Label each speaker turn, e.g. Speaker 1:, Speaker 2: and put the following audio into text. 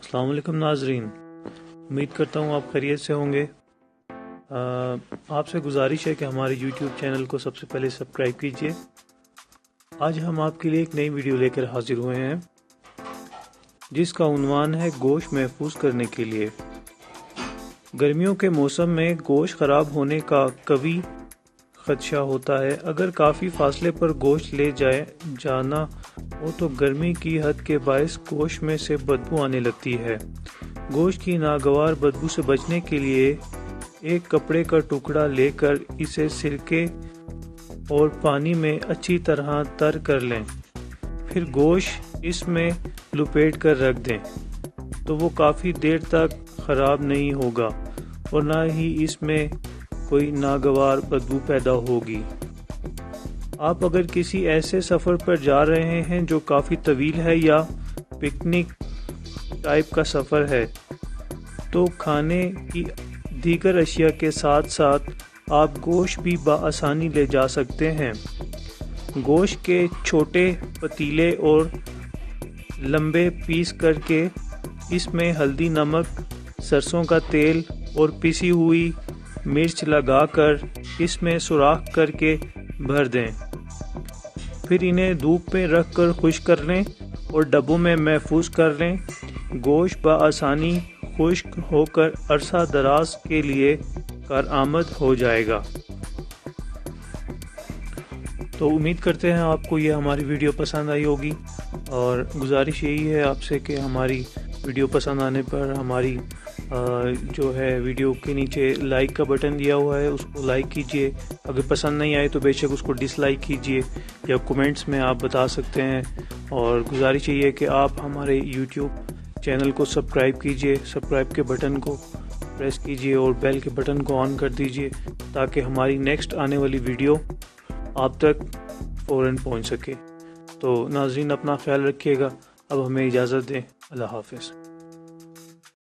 Speaker 1: السلام علیکم ناظرین، امید کرتا ہوں آپ خیریت سے ہوں گے۔ آپ سے گزارش ہے کہ ہمارے یوٹیوب چینل کو سب سے پہلے سبسکرائب کیجئے۔ آج ہم آپ کے لیے ایک نئی ویڈیو لے کر حاضر ہوئے ہیں جس کا عنوان ہے گوشت محفوظ کرنے کے لیے۔ گرمیوں کے موسم میں گوشت خراب ہونے کا قوی خدشہ ہوتا ہے۔ اگر کافی فاصلے پر گوشت لے جانا ہو تو گرمی کی حد کے باعث گوشت میں سے بدبو آنے لگتی ہے۔ گوشت کی ناگوار بدبو سے بچنے کے لیے ایک کپڑے کا ٹکڑا لے کر اسے سرکے اور پانی میں اچھی طرح تر کر لیں، پھر گوشت اس میں لپیٹ کر رکھ دیں تو وہ کافی دیر تک خراب نہیں ہوگا اور نہ ہی اس میں کوئی ناگوار بدبو پیدا ہوگی۔ آپ اگر کسی ایسے سفر پر جا رہے ہیں جو کافی طویل ہے یا پکنک ٹائپ کا سفر ہے تو کھانے کی دیگر اشیاء کے ساتھ ساتھ آپ گوشت بھی بآسانی لے جا سکتے ہیں۔ گوشت کے چھوٹے پتیلے اور لمبے پیس کر کے اس میں ہلدی، نمک، سرسوں کا تیل اور پسی ہوئی مرچ لگا کر اس میں سوراخ کر کے بھر دیں، پھر انہیں دھوپ پہ رکھ کر خشک کر لیں اور ڈبوں میں محفوظ کر لیں۔ گوشت بآسانی خشک ہو کر عرصہ دراز کے لیے کارآمد ہو جائے گا۔ تو امید کرتے ہیں آپ کو یہ ہماری ویڈیو پسند آئی ہوگی، اور گزارش یہی ہے آپ سے کہ ہماری ویڈیو پسند آنے پر ہماری جو ہے ویڈیو کے نیچے لائک کا بٹن دیا ہوا ہے، اس کو لائک کیجئے۔ اگر پسند نہیں آئے تو بے شک اس کو ڈس لائک کیجئے یا کومنٹس میں آپ بتا سکتے ہیں، اور گزارش یہی ہے کہ آپ ہمارے یوٹیوب چینل کو سبسکرائب کیجئے، سبسکرائب کے بٹن کو پریس کیجئے اور بیل کے بٹن کو آن کر دیجئے تاکہ ہماری نیکسٹ آنے والی ویڈیو آپ تک فوراً پہنچ سکے۔ تو ناظرین، اپنا خیال رکھیے گا۔ اب ہمیں اجازت دیں۔ اللہ حافظ۔